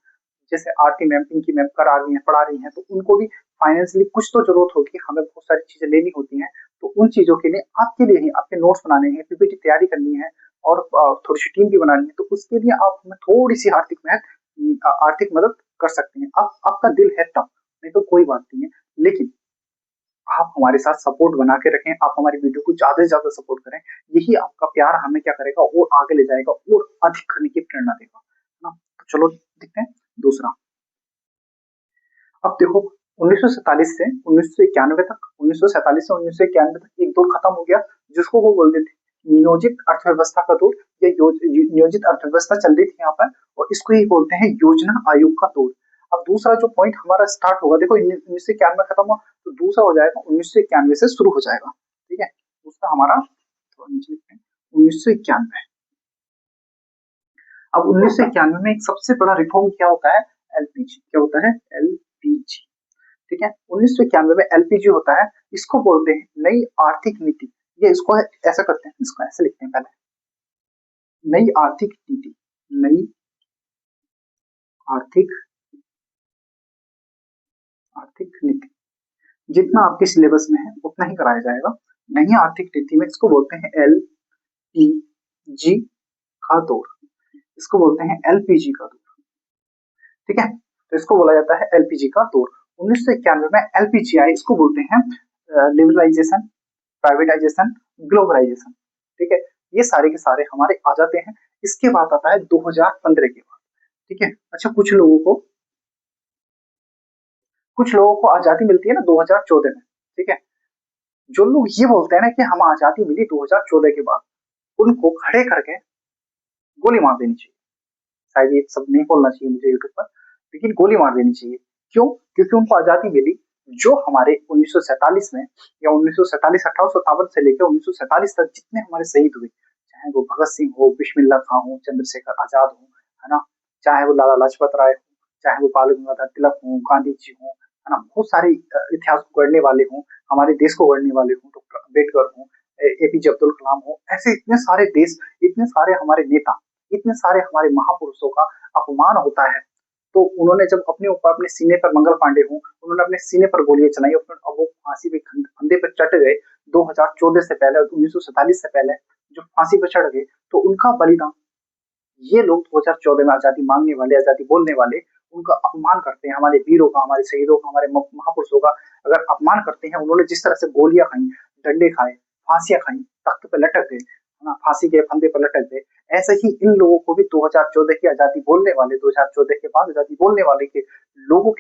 जैसे आरती मैम, पिंकी मैम करा रही हैं, पढ़ा रही हैं, तो उनको भी फाइनेंशियली कुछ तो जरूरत होगी, हमें बहुत सारी चीजें लेनी होती हैं। तो उन चीजों के लिए आपके लिए ही आपके नोट्स बनाने हैं, पीपीटी तैयारी करनी है और थोड़ी सी टीम भी बनानी है, तो उसके लिए आप हमें थोड़ी सी आर्थिक मदद कर सकते हैं। आप आपका दिल है तब, नहीं तो कोई बात नहीं है। लेकिन आप हमारे साथ सपोर्ट बना के रखें, आप हमारी वीडियो को ज्यादा से ज्यादा सपोर्ट करें। यही आपका प्यार हमें क्या करेगा और आगे ले जाएगा और अधिक करने की प्रेरणा देगा, है ना। तो चलो देखते हैं दूसरा। अब देखो 1947 से 1991 तक, 1947 से 1991 तक एक दौर खत्म हो गया, जिसको वो बोलते थे नियोजित अर्थव्यवस्था का दौर। या नियोजित अर्थव्यवस्था चल रही थी यहाँ पर, और इसको ही बोलते हैं योजना आयोग का दौर। अब दूसरा जो पॉइंट हमारा स्टार्ट होगा, देखो 1991 खत्म हुआ, तो दूसरा हो जाएगा 1991 से शुरू हो जाएगा। ठीक है, दूसरा हमारा 1991। अब 1991 में एक सबसे बड़ा रिफॉर्म क्या होता है? एलपीजी। क्या होता है? एलपीजी। ठीक है, 1991 में एलपीजी होता है। इसको बोलते हैं नई आर्थिक नीति। ये इसको ऐसा करते हैं, इसको ऐसे लिखते हैं पहले, नई आर्थिक नीति। नई आर्थिक आर्थिक नीति। जितना आपके सिलेबस में है उतना ही कराया जाएगा। नई आर्थिक नीति में इसको बोलते हैं एलपीजी का दौर। इसको बोलते हैं एलपीजी का दौर। ठीक है, तो इसको बोला जाता है एलपीजी का दौर। 1991 में एलपीजी आई, इसको बोलते हैं लिबरलाइजेशन, प्राइवेटाइजेशन, ग्लोबलाइजेशन, ठीक है, ये सारे के सारे हमारे आ जाते हैं। इसके बाद आता है 2015 के बाद, ठीक है। अच्छा, कुछ लोगों को आजादी मिलती है ना 2014 में, ठीक है। जो लोग ये बोलते हैं ना कि हम आजादी मिली 2014 के बाद, उनको खड़े करके गोली मार देनी चाहिए। शायद ये सब नहीं बोलना चाहिए मुझे यूट्यूब पर, लेकिन गोली मार देनी चाहिए। क्यों? क्योंकि उनको आजादी मिली जो हमारे 1947 में, या 1947 1857 से लेकर 1947 तक जितने हमारे शहीद हुए, चाहे वो भगत सिंह हो, बिस्मिल्ला खां हो, चंद्रशेखर आजाद हो, है ना, चाहे वो लाला लाजपत राय हो, चाहे वो बाल गंगाधर तिलक हो, गांधी जी हो, है ना, बहुत सारे इतिहास को गढ़ने वाले हों, हमारे देश को गढ़ने वाले हों, डॉक्टर अम्बेडकर हों, एपीजे अब्दुल कलाम हो, ऐसे इतने सारे देश, इतने सारे हमारे नेता, इतने सारे हमारे महापुरुषों का अपमान होता है। तो उन्होंने जब अपने ऊपर, अपने सीने पर, मंगल पांडे हों, उन्होंने अपने सीने पर गोलियां चलाई, अब वो फांसी पे फंदे पर चढ़ गए 2014 से पहले, 1947 से पहले जो फांसी पर चढ़ गए, तो उनका बलिदान, ये लोग 2014 में आजादी मांगने वाले, आजादी बोलने वाले, उनका अपमान करते हैं, हमारे वीरों का, हमारे शहीदों का, हमारे महापुरुषों का अगर अपमान करते हैं। उन्होंने जिस तरह से गोलियां खाई, डंडे खाए, फांसियां खाई, तख्त पे लटक गए, है ना, फांसी के फंदे पर लटक गए, ऐसे ही इन लोगों को भी 2014 की आजादी बोलने वाले, 2014 के बाद आजादी बोलने वाले के लोगों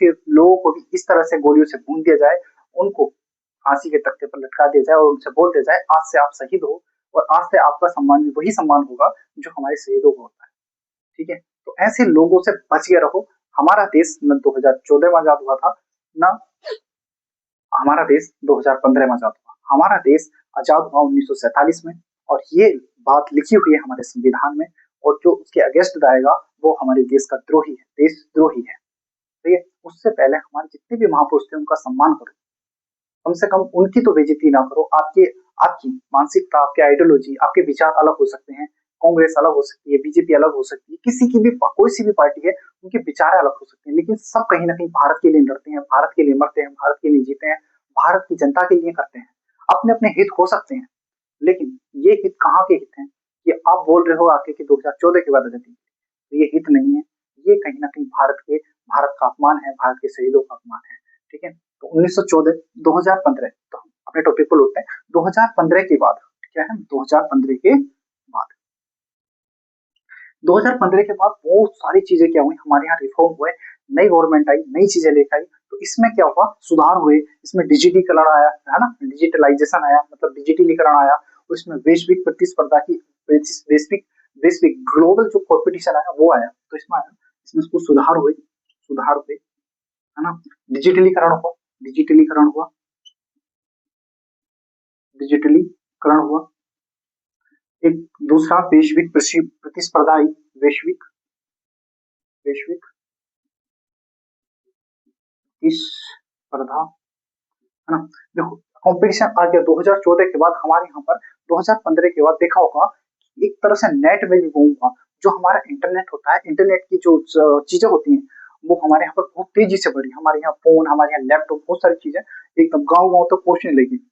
को भी इस तरह से गोलियों से भून दिया जाए, उनको फांसी के तख्ते पर लटका दिया जाए और उनसे बोल दिया जाए आज से आप शहीद हो, और आज से आपका सम्मान भी वही सम्मान होगा जो हमारे शहीदों को होता है, ठीक है। तो ऐसे लोगों से बच के रहो। हमारा देश न 2014 में आजाद हुआ था, न हमारा देश 2015 में आजाद हुआ। हमारा देश आजाद हुआ 1947 में, और ये बात लिखी हुई है हमारे संविधान में, और जो उसके अगेंस्ट जाएगा वो हमारे देश का द्रोही है, देशद्रोही है, ठीक है। उससे पहले हमारे जितने भी महापुरुष थे उनका सम्मान करो, कम से कम उनकी तो बेइज्जती ना करो। आपकी मानसिकता, आपके आइडियोलॉजी, आपके विचार अलग हो सकते हैं, कांग्रेस अलग हो सकती है, बीजेपी अलग हो सकती है, किसी की भी कोई सी भी पार्टी है, उनके विचार अलग हो सकते हैं, लेकिन सब कहीं ना कहीं भारत के लिए लड़ते हैं, भारत के लिए मरते हैं, भारत के लिए जीते हैं, भारत की जनता के लिए करते हैं। अपने अपने हित हो सकते हैं, लेकिन ये हित कहाँ के हित हैं? कि आप बोल रहे हो आके कि 2014 के बाद आजादी, तो ये हित नहीं है, ये कहीं ना कहीं भारत का अपमान है, भारत के शहीदों का अपमान है, ठीक है। तो 1914, 2015, तो हम अपने टॉपिक को लौटते हैं। 2015 के बाद क्या है, 2015 के बाद 2015 के बाद बहुत सारी चीजें क्या हुई हमारे यहाँ, रिफॉर्म हुए, नई गवर्नमेंट आई, नई चीजें लेकर आई, तो इसमें क्या हुआ, सुधार हुए, इसमें डिजिटलीकरण आया, है ना, डिजिटलाइजेशन आया, मतलब डिजिटलीकरण आया, और इसमें वैश्विक प्रतिस्पर्धा की, वैश्विक वैश्विक ग्लोबल जो कॉम्पिटिशन आया वो आया, तो इसमें आया, इसमें कुछ सुधार हुए, है ना, डिजिटलीकरण हुआ, डिजिटलीकरण हुआ, डिजिटलीकरण हुआ। एक दूसरा वैश्विक प्रतिस्पर्धा आई, वैश्विक वैश्विक प्रतिस्पर्धा, है ना। देखो, कंपटीशन आ गया 2014 के बाद हमारे यहाँ पर। 2015 के बाद देखा होगा एक तरह से नेट में भी बूम हुआ। जो हमारा इंटरनेट होता है, इंटरनेट की जो चीजें होती हैं, वो हमारे यहाँ पर बहुत तेजी से बढ़ी। हमारे यहाँ फोन, हमारे यहाँ लैपटॉप, बहुत सारी चीजें एकदम गाँव गाँव तक पहुंचने लगी।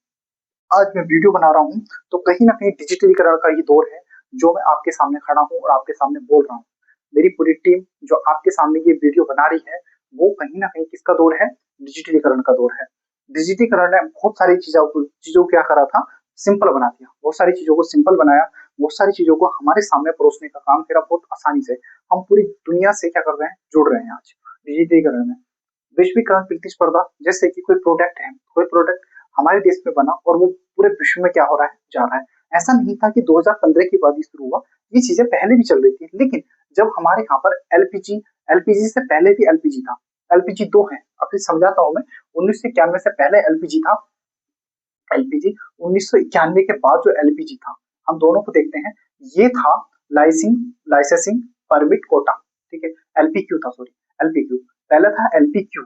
आज मैं वीडियो बना रहा हूँ तो कहीं ना कहीं डिजिटलीकरण का ही दौर है, जो मैं आपके सामने खड़ा हूँ और आपके सामने बोल रहा हूँ। मेरी पूरी टीम जो आपके सामने ये वीडियो बना रही है, वो कहीं ना कहीं किसका दौर है, डिजिटलीकरण का दौर है। डिजिटलीकरण ने बहुत सारी चीजों को क्या करा था, सिंपल बना दिया, बहुत सारी चीजों को सिंपल बनाया, बहुत सारी चीजों को हमारे सामने परोसने का काम करा बहुत आसानी से। हम पूरी दुनिया से क्या कर रहे हैं, जुड़ रहे हैं आज डिजिटलीकरण में। वैश्वीकरण प्रतिस्पर्धा, जैसे कि कोई प्रोडक्ट हमारे देश में बना और वो पूरे विश्व में क्या हो रहा है, जा रहा है। ऐसा नहीं था कि 2015 के बाद ही शुरू हुआ, ये चीजें पहले भी चल रही थी, लेकिन जब हमारे यहाँ पर एलपीजी एलपीजी से पहले भी एलपीजी था। एलपीजी दो है, आपसे समझाता हूँ मैं। 1991 से पहले एलपीजी था, एलपीजी 1991 के बाद जो एलपीजी था, हम दोनों को देखते हैं। ये था लाइसेंसिंग परमिट कोटा, ठीक है, एलपीक्यू था, सॉरी, एलपीक्यू पहला था, एलपीक्यू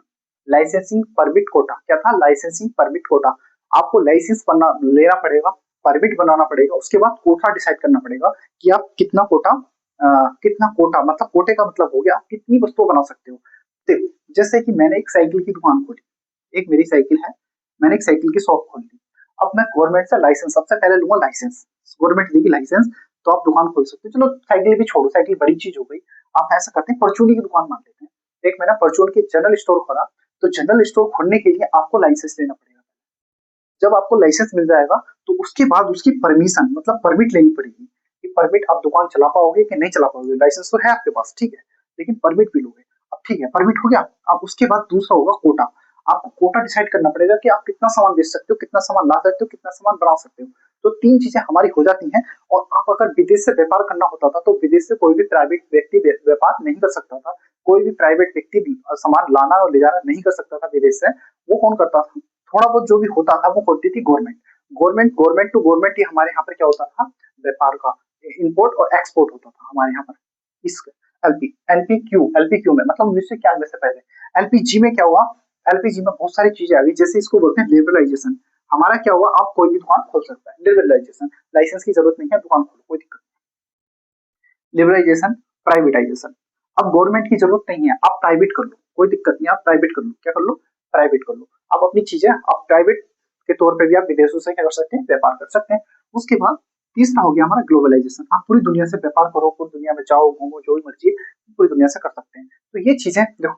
लाइसेंसिंग परमिट कोटा। क्या था, लाइसेंसिंग परमिट कोटा। आपको लाइसेंस लेना पड़ेगा, परमिट बनाना पड़ेगा, उसके बाद कोटा डिसाइड करना पड़ेगा कि आप कितना कोटा, मतलब कोटे का मतलब हो गया आप कितनी वस्तुएं बना सकते हो। देखो, जैसे कि मैंने एक साइकिल की दुकान खोली, एक मेरी साइकिल है, मैंने एक साइकिल की शॉप खोल ली। अब मैं गवर्नमेंट से लाइसेंस सबसे पहले लूंगा, लाइसेंस गवर्नमेंट देगी लाइसेंस, तो आप दुकान खोल सकते हो। चलो साइकिल भी छोड़ो, साइकिल बड़ी चीज हो गई, आप ऐसा करते हैं परचूनी की दुकान मान लेते हैं। एक मैंने परचून की जनरल स्टोर खोला, तो जनरल स्टोर खोलने के लिए आपको लाइसेंस लेना पड़ेगा। जब आपको लाइसेंस मिल जाएगा तो उसके बाद उसकी परमिशन मतलब परमिट लेनी पड़ेगी कि परमिट आप दुकान चला पाओगे कि नहीं चला पाओगे। लाइसेंस तो है आपके पास, ठीक है, लेकिन परमिट भी लोगे। अब ठीक है, परमिट हो गया। अब उसके बाद दूसरा होगा कोटा। आपको कोटा डिसाइड करना पड़ेगा कि आप कितना सामान बेच सकते हो, कितना सामान ला सकते हो, कितना सामान बना सकते हो। तो तीन चीजें हमारी हो जाती हैं। और आप अगर विदेश से व्यापार करना होता था तो विदेश से कोई भी प्राइवेट व्यक्ति व्यापार नहीं कर सकता था। कोई भी प्राइवेट व्यक्ति भी सामान लाना और ले जाना नहीं कर सकता था विदेश से। वो कौन करता था? थोड़ा बहुत जो भी होता था वो करती थी गवर्नमेंट। गवर्नमेंट टू गवर्नमेंट ही हमारे यहाँ पर क्या होता था, व्यापार का इम्पोर्ट और एक्सपोर्ट होता था हमारे यहाँ पर। इस एलपीक्यू में मतलब 1991 से पहले। एलपीजी में क्या हुआ? एलपीजी में बहुत सारी चीजें आ गई, जैसे इसको बोलते हैं लिबरलाइजेशन। हमारा क्या हुआ, आप कोई भी दुकान खोल सकता है, लिबरलाइजेशन। लाइसेंस की जरूरत नहीं है, दुकान खोलो, कोई दिक्कत नहीं। Liberalisation, privatisation. अब गवर्नमेंट की जरूरत नहीं है, आप प्राइवेट कर लो, कोई दिक्कत नहीं, आप प्राइवेट कर लो। क्या कर लो? प्राइवेट कर लो। आप अपनी चीजें आप प्राइवेट के तौर पर भी आप विदेशों से क्या कर सकते हैं, व्यापार कर सकते हैं। उसके बाद तीसरा हो गया हमारा ग्लोबलाइजेशन। आप पूरी दुनिया से व्यापार करो, पूरी दुनिया में जाओ घूमो, जो भी मर्जी पूरी दुनिया से कर सकते हैं। तो ये चीजें देखो,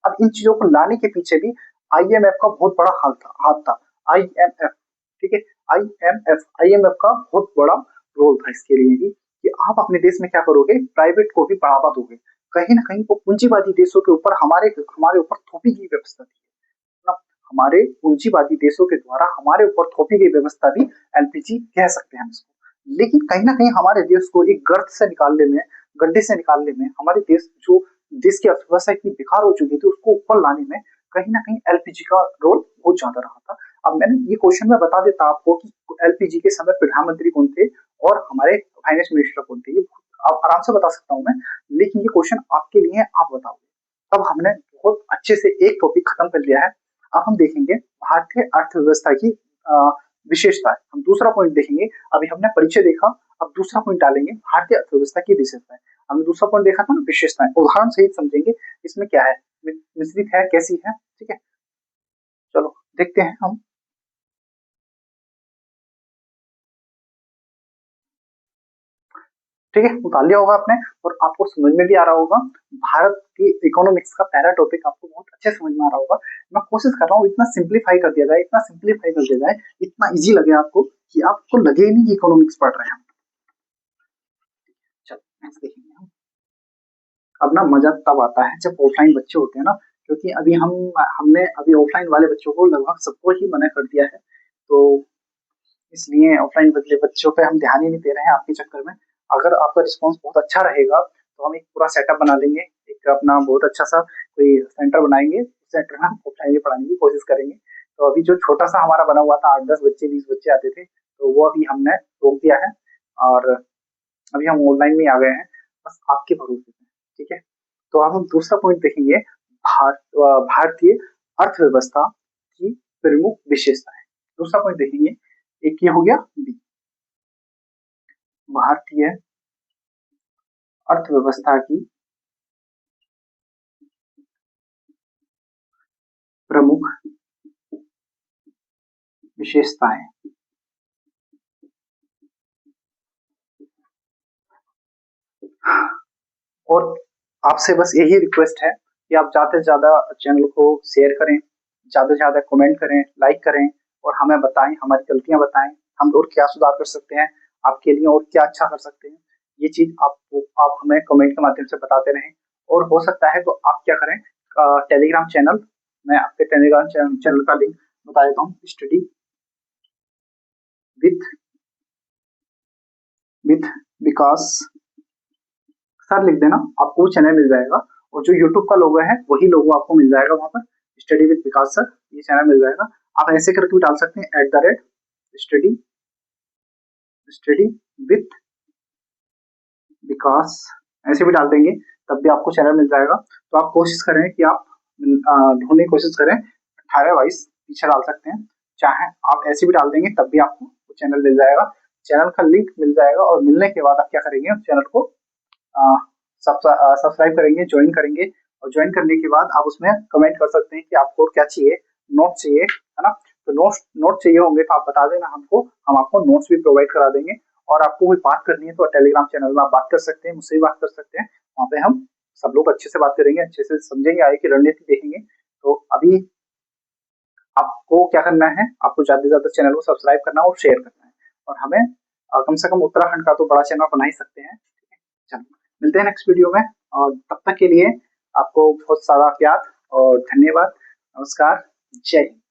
अब इन चीजों को लाने के पीछे भी आईएमएफ का बहुत बड़ा हाथ था। आईएमएफ, ठीक है, आईएमएफ का बहुत बड़ा रोल था इसके लिए भी कि आप अपने देश में क्या करोगे, प्राइवेट को भी बढ़ावा दोगे। कहीं ना कहीं वो पूंजीवादी देशों के ऊपर हमारे हमारे ऊपर थोपी गई व्यवस्था थी ना। हमारे पूंजीवादी देशों के द्वारा हमारे ऊपर थोपी गई व्यवस्था भी एलपीजी कह सकते हैं हम इसको। लेकिन कहीं ना कहीं हमारे देश को एक गर्त से निकालने में, गड्ढे से निकालने में, हमारे देश की अर्थव्यवस्था इतनी बेकार हो चुकी थी, उसको ऊपर लाने में कहीं ना कहीं एलपीजी का रोल बहुत ज्यादा रहा था। अब मैंने ये क्वेश्चन में बता देता आपको कि एलपीजी के समय प्रधानमंत्री कौन थे और हमारे फाइनेंस मिनिस्टर कौन थे, ये आप आराम से बता सकता हूँ मैं। लेकिन ये क्वेश्चन आपके लिए है, आप बताओगे। तब हमने बहुत अच्छे से एक टॉपिक खत्म कर लिया है। अब हम देखेंगे भारतीय अर्थव्यवस्था की विशेषता है। हम दूसरा पॉइंट देखेंगे। अभी हमने परिचय देखा, अब दूसरा पॉइंट डालेंगे भारतीय अर्थव्यवस्था की विशेषताएं। हमने दूसरा पॉइंट देखा था ना, विशेषताएं, उदाहरण सहित समझेंगे इसमें क्या है, मिश्रित है, कैसी है, ठीक है। चलो देखते हैं हम। ठीक है, उतार लिया होगा आपने और आपको समझ में भी आ रहा होगा। भारत की इकोनॉमिक्स का पहला टॉपिक आपको बहुत अच्छे समझ में आ रहा होगा। मैं कोशिश कर रहा हूँ इतना सिंप्लीफाई कर दिया जाए, इतना सिंप्लीफाई कर दिया जाए, इतना इजी लगे आपको कि आपको लगे ही नहीं कि इकोनॉमिक्स पढ़ रहे हैं हम। चलो नेक्स्ट देखेंगे हम। अब ना मजा तब आता है जब ऑफलाइन बच्चे होते हैं ना, क्योंकि अभी हमने अभी ऑफलाइन वाले बच्चों को लगभग सबको ही मना कर दिया है। तो इसलिए ऑफलाइन बदले बच्चों पे हम ध्यान ही नहीं दे रहे हैं आपके चक्कर में। अगर आपका रिस्पॉन्स बहुत अच्छा रहेगा तो हम एक पूरा सेटअप बना लेंगे, एक अपना बहुत अच्छा सा कोई सेंटर बनाएंगे, सेंटर में हम ऑफलाइन ही पढ़ाने की कोशिश करेंगे। तो अभी जो छोटा सा हमारा बना हुआ था, 8-10 बच्चे 20 बच्चे आते थे, तो वो अभी हमने रोक दिया है और अभी हम ऑनलाइन में आ गए हैं, बस आपके भरोसे पे, ठीक है। तो अब हम दूसरा पॉइंट देखेंगे, भारतीय अर्थव्यवस्था की प्रमुख विशेषताएं। दूसरा पॉइंट देखेंगे, एक ये हो गया बी, भारतीय अर्थव्यवस्था की प्रमुख विशेषताएं। और आपसे बस यही रिक्वेस्ट है कि आप ज्यादा से ज्यादा चैनल को शेयर करें, ज्यादा से ज्यादा कमेंट करें, लाइक करें और हमें बताएं, हमारी गलतियां बताएं, हम और क्या सुधार कर सकते हैं आपके लिए और क्या अच्छा कर सकते हैं। ये चीज आप हमें कमेंट के माध्यम से बताते रहें। और हो सकता है तो आप क्या करें, टेलीग्राम चैनल, मैं आपके टेलीग्राम चैनल का लिंक बता देता हूँ, study with with Vikas sir लिख देना, आपको वो चैनल मिल जाएगा। और जो यूट्यूब का लोगो है वही लोगो आपको मिल जाएगा वहां पर, स्टडी विद विकास सर, ये चैनल मिल जाएगा। आप ऐसे करके भी डाल सकते हैं, @स्टडी स्टडी विथ विकास, ऐसे भी डाल देंगे तब भी आपको चैनल मिल जाएगा। तो आप कोशिश करें कि आप ढूंढने की कोशिश करें, 18-22 पीछे डाल सकते हैं, चाहे आप ऐसे भी डाल देंगे तब भी आपको वो चैनल मिल जाएगा। चैनल का लिंक मिल जाएगा और मिलने के बाद आप क्या करेंगे, उस चैनल को सब्सक्राइब करेंगे, ज्वाइन करेंगे। और ज्वाइन करने के बाद आप उसमें कमेंट कर सकते हैं कि आपको क्या चाहिए, नोट चाहिए, है ना। तो नोट चाहिए होंगे तो आप बता देना हमको, हम आपको नोट्स भी प्रोवाइड करा देंगे। और आपको कोई बात करनी है तो टेलीग्राम चैनल में आप बात कर सकते हैं, मुझसे भी बात कर सकते हैं। वहाँ पे हम सब लोग अच्छे से बात करेंगे, अच्छे से समझेंगे, आगे की रणनीति देखेंगे। तो अभी आपको क्या करना है, आपको ज्यादा से ज्यादा चैनल को सब्सक्राइब करना है और शेयर करना है, और हमें कम से कम उत्तराखंड का तो बड़ा चैनल बना ही सकते हैं। चलो, मिलते हैं नेक्स्ट वीडियो में, और तब तक के लिए आपको बहुत सारा प्यार और धन्यवाद। नमस्कार। जय हिंद।